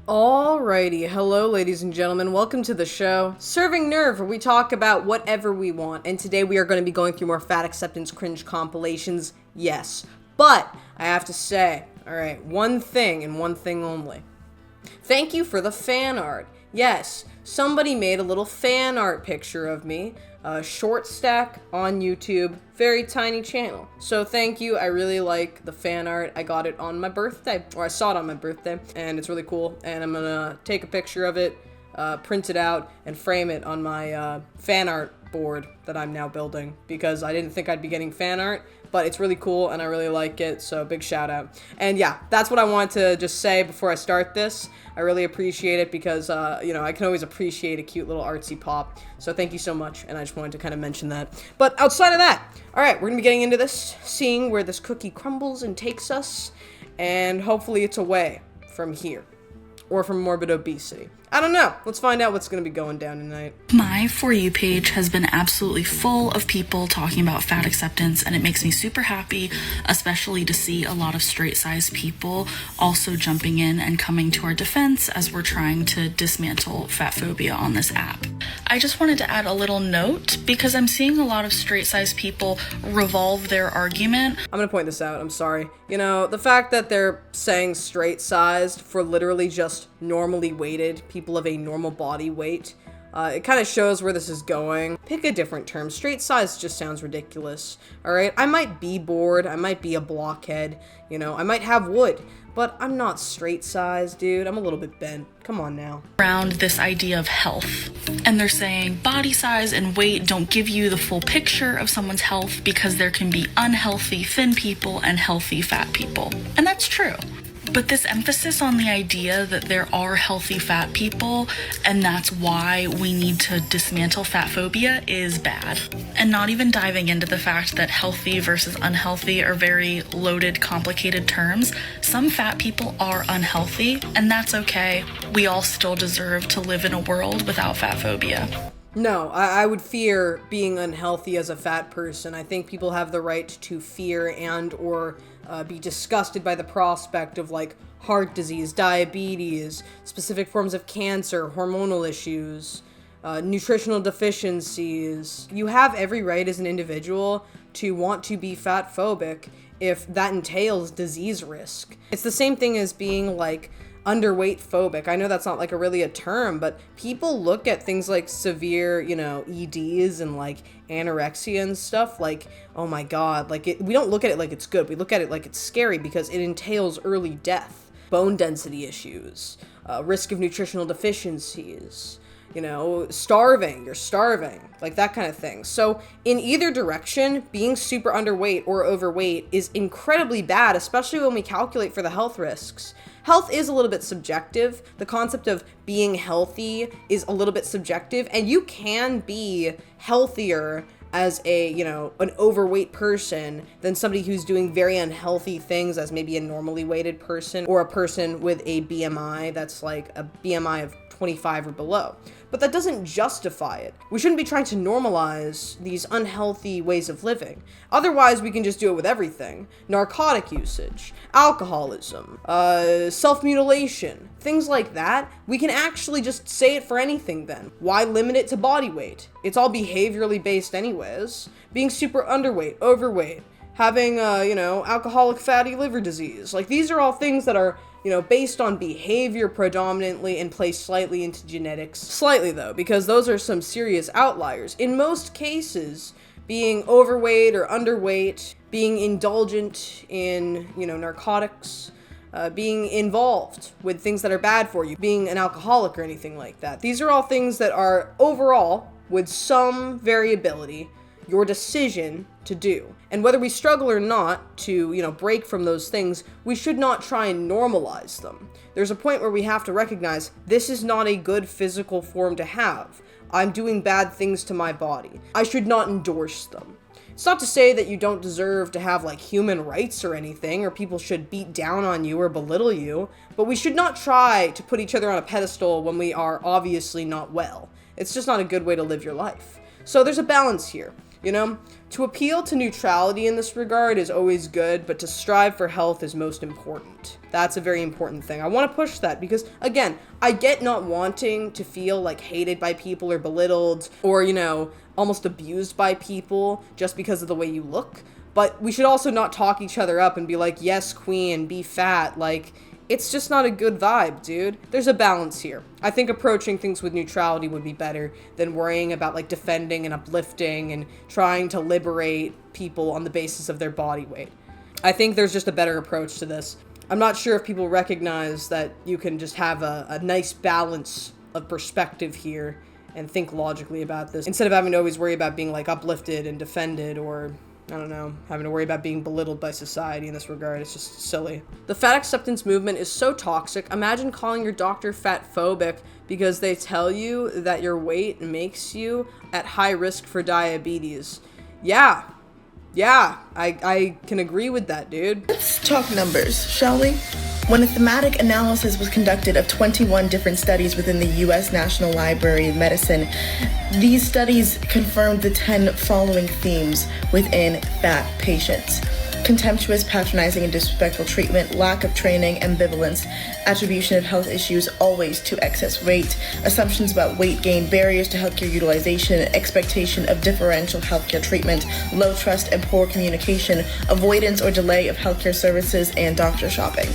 Alrighty, hello ladies and gentlemen, welcome to the show, Serving Nerve, where we talk about whatever we want, and today we are going to be going through more fat acceptance cringe compilations, yes. But, I have to say, alright, one thing and one thing only. Thank you for the fan art. Yes, somebody made a little fan art picture of me, a short stack on YouTube, very tiny channel. So thank you, I really like the fan art. I got it on my birthday, or I saw it on my birthday, and it's really cool, and I'm gonna take a picture of it, print it out, and frame it on my fan art board that I'm now building, because I didn't think I'd be getting fan art, but it's really cool, and I really like it, so big shout out. And yeah, that's what I wanted to just say before I start this. I really appreciate it because, I can always appreciate a cute little artsy pop. So thank you so much, and I just wanted to kind of mention that. But outside of that, alright, we're gonna be getting into this, seeing where this cookie crumbles and takes us, and hopefully it's away from here. Or from morbid obesity. I don't know. Let's find out what's going to be going down tonight. My For You page has been absolutely full of people talking about fat acceptance, and it makes me super happy, especially to see a lot of straight-sized people also jumping in and coming to our defense as we're trying to dismantle fat phobia on this app. I just wanted to add a little note because I'm seeing a lot of straight-sized people revolve their argument. I'm going to point this out. I'm sorry. The fact that they're saying straight-sized for literally just normally weighted people of a normal body weight, it kind of shows where this is going. Pick a different term. Straight size just sounds ridiculous. Alright, I might be bored, I might be a blockhead, I might have wood, but I'm not straight size, dude. I'm a little bit bent. Come on now. Around this idea of health. And they're saying body size and weight don't give you the full picture of someone's health because there can be unhealthy thin people and healthy fat people. And that's true. But this emphasis on the idea that there are healthy fat people and that's why we need to dismantle fat phobia is bad. And not even diving into the fact that healthy versus unhealthy are very loaded, complicated terms. Some fat people are unhealthy, and that's okay. We all still deserve to live in a world without fat phobia. No, I would fear being unhealthy as a fat person. I think people have the right to fear and or be disgusted by the prospect of heart disease, diabetes, specific forms of cancer, hormonal issues, nutritional deficiencies. You have every right as an individual to want to be fat phobic if that entails disease risk. It's the same thing as being underweight phobic. I know that's not really a term, but people look at things like severe, EDs and anorexia and stuff oh my god, we don't look at it like it's good. We look at it like it's scary because it entails early death, bone density issues, risk of nutritional deficiencies, you're starving, that kind of thing. So in either direction, being super underweight or overweight is incredibly bad, especially when we calculate for the health risks. Health is a little bit subjective. The concept of being healthy is a little bit subjective, and you can be healthier as an overweight person than somebody who's doing very unhealthy things as maybe a normally weighted person or a person with a BMI that's a BMI of 25 or below. But that doesn't justify it. We shouldn't be trying to normalize these unhealthy ways of living. Otherwise, we can just do it with everything. Narcotic usage, alcoholism, self-mutilation, things like that. We can actually just say it for anything then. Why limit it to body weight? It's all behaviorally based anyways. Being super underweight, overweight, having, alcoholic fatty liver disease. These are all things that are based on behavior predominantly and play slightly into genetics. Slightly though, because those are some serious outliers. In most cases, being overweight or underweight, being indulgent in, narcotics, being involved with things that are bad for you, being an alcoholic or anything like that. These are all things that are overall, with some variability, your decision to do. And whether we struggle or not to, break from those things, we should not try and normalize them. There's a point where we have to recognize this is not a good physical form to have. I'm doing bad things to my body. I should not endorse them. It's not to say that you don't deserve to have human rights or anything, or people should beat down on you or belittle you, but we should not try to put each other on a pedestal when we are obviously not well. It's just not a good way to live your life. So there's a balance here. you know? To appeal to neutrality in this regard is always good, but to strive for health is most important. That's a very important thing. I want to push that because, again, I get not wanting to feel like hated by people or belittled or, you know, almost abused by people just because of the way you look. But we should also not talk each other up and be like, yes, queen, be fat. Like, it's just not a good vibe, dude. There's a balance here. I think approaching things with neutrality would be better than worrying about like defending and uplifting and trying to liberate people on the basis of their body weight. I think there's just a better approach to this. I'm not sure if people recognize that you can just have a nice balance of perspective here and think logically about this instead of having to always worry about being like uplifted and defended or, I don't know, having to worry about being belittled by society in this regard. It's just silly. The fat acceptance movement is so toxic. Imagine calling your doctor fat phobic because they tell you that your weight makes you at high risk for diabetes. Yeah, I can agree with that, dude. Let's talk numbers, shall we? When a thematic analysis was conducted of 21 different studies within the U.S. National Library of Medicine, these studies confirmed the 10 following themes within fat patients: contemptuous, patronizing, and disrespectful treatment, lack of training, ambivalence, attribution of health issues always to excess weight, assumptions about weight gain, barriers to healthcare utilization, expectation of differential healthcare treatment, low trust and poor communication, avoidance or delay of healthcare services, and doctor shopping.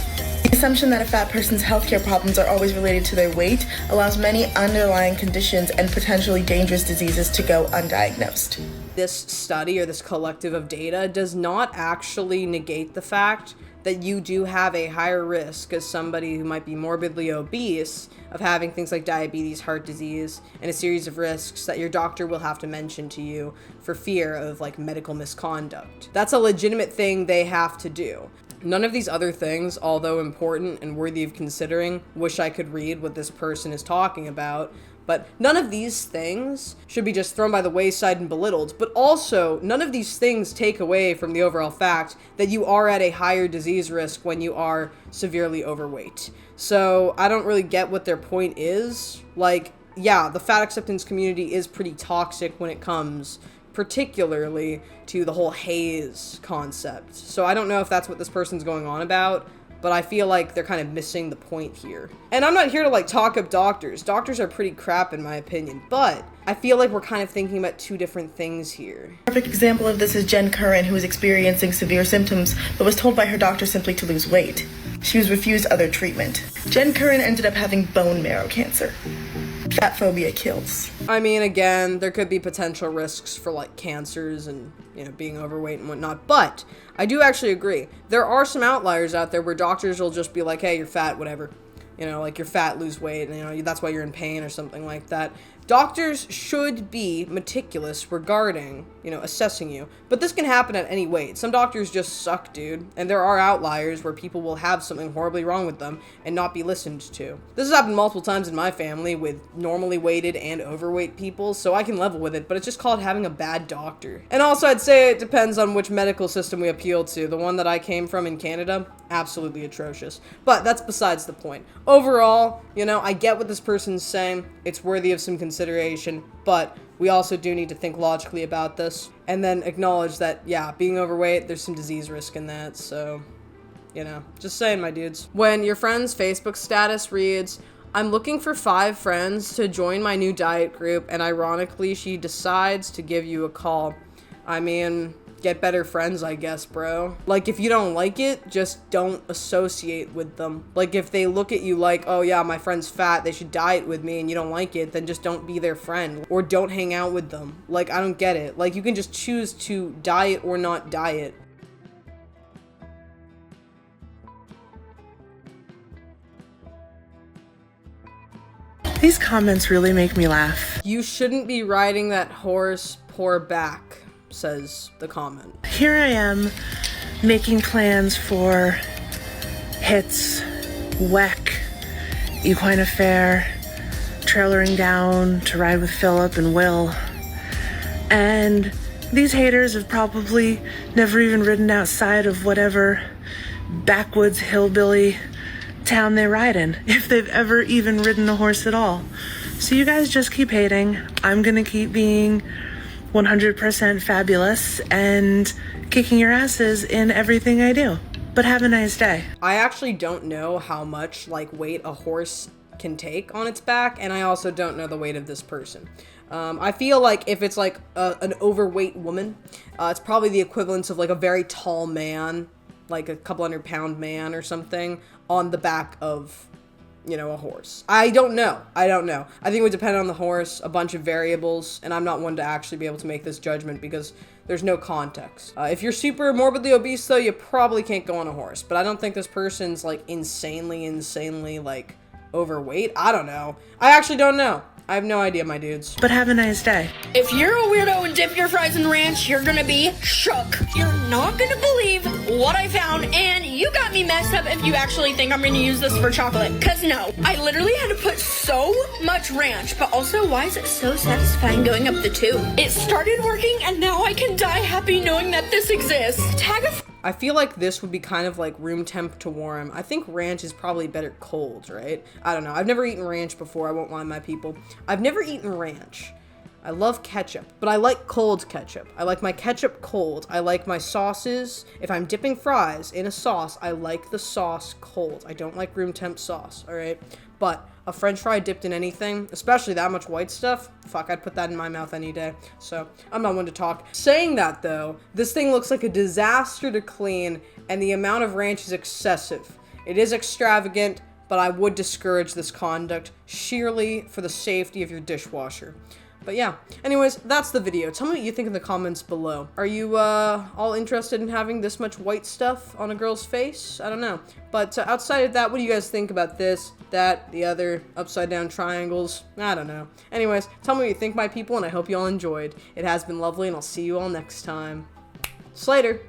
The assumption that a fat person's healthcare problems are always related to their weight allows many underlying conditions and potentially dangerous diseases to go undiagnosed. This study or this collective of data does not actually negate the fact that you do have a higher risk as somebody who might be morbidly obese of having things like diabetes, heart disease, and a series of risks that your doctor will have to mention to you for fear of like medical misconduct. That's a legitimate thing they have to do. None of these other things, although important and worthy of considering, wish I could read what this person is talking about, but none of these things should be just thrown by the wayside and belittled, but also none of these things take away from the overall fact that you are at a higher disease risk when you are severely overweight. So I don't really get what their point is. Like, yeah, the fat acceptance community is pretty toxic when it comes particularly to the whole haze concept. So I don't know if that's what this person's going on about, but I feel like they're kind of missing the point here. And I'm not here to like talk up doctors. Doctors are pretty crap in my opinion, but I feel like we're kind of thinking about two different things here. A perfect example of this is Jen Curran, who was experiencing severe symptoms but was told by her doctor simply to lose weight. She was refused other treatment. Jen Curran ended up having bone marrow cancer. Fat phobia kills. I mean, again, there could be potential risks for like cancers and, you know, being overweight and whatnot, but I do actually agree. There are some outliers out there where doctors will just be like, hey, you're fat, whatever. You know, like you're fat, lose weight, and you know, that's why you're in pain or something like that. Doctors should be meticulous regarding, you know, assessing you. But this can happen at any weight. Some doctors just suck, dude. And there are outliers where people will have something horribly wrong with them and not be listened to. This has happened multiple times in my family with normally weighted and overweight people, so I can level with it, but it's just called having a bad doctor. And also, I'd say it depends on which medical system we appeal to. The one that I came from in Canada, absolutely atrocious. But that's besides the point. Overall, you know, I get what this person's saying. It's worthy of some consideration, but we also do need to think logically about this and then acknowledge that, yeah, being overweight, there's some disease risk in that. So, you know, just saying, my dudes. When your friend's Facebook status reads, I'm looking for 5 friends to join my new diet group, and ironically, she decides to give you a call. I mean, get better friends, I guess, bro. Like, if you don't like it, just don't associate with them. Like, if they look at you like, oh yeah, my friend's fat, they should diet with me, and you don't like it, then just don't be their friend. Or don't hang out with them. Like, I don't get it. Like, you can just choose to diet or not diet. These comments really make me laugh. You shouldn't be riding that horse, poor back, says the comment. Here I am making plans for hits, WEC, Equine Affair, trailering down to ride with Philip and Will. And these haters have probably never even ridden outside of whatever backwoods hillbilly town they ride in, if they've ever even ridden a horse at all. So you guys just keep hating. I'm gonna keep being 100% fabulous and kicking your asses in everything I do. But have a nice day. I actually don't know how much like weight a horse can take on its back, and I also don't know the weight of this person. I feel like if it's like an overweight woman, it's probably the equivalence of like a very tall man, like a couple 100-pound man or something, on the back of, you know, a horse. I don't know. I think it would depend on the horse, a bunch of variables, and I'm not one to actually be able to make this judgment because there's no context. If you're super morbidly obese, though, you probably can't go on a horse. But I don't think this person's, like, insanely, like, overweight. I don't know. I actually don't know. I have no idea, my dudes. But have a nice day. If you're a weirdo and dip your fries in ranch, you're gonna be shook. You're not gonna believe what I found, and you got me messed up if you actually think I'm gonna use this for chocolate. Cause no, I literally had to put so much ranch, but also why is it so satisfying going up the tube? It started working, and now I can die happy knowing that this exists. Tag a I feel like this would be kind of like room temp to warm. I think ranch is probably better cold, right? I don't know. I've never eaten ranch before. I won't lie, my people. I've never eaten ranch. I love ketchup, but I like cold ketchup. I like my ketchup cold. I like my sauces. If I'm dipping fries in a sauce, I like the sauce cold. I don't like room temp sauce, all right? But a french fry dipped in anything, especially that much white stuff, fuck, I'd put that in my mouth any day. So I'm not one to talk. Saying that though, this thing looks like a disaster to clean, and the amount of ranch is excessive. It is extravagant, but I would discourage this conduct sheerly for the safety of your dishwasher. But yeah, anyways, that's the video. Tell me what you think in the comments below. Are you all interested in having this much white stuff on a girl's face? I don't know. But outside of that, what do you guys think about this, that, the other upside down triangles? I don't know. Anyways, tell me what you think, my people, and I hope you all enjoyed. It has been lovely, and I'll see you all next time. Slater!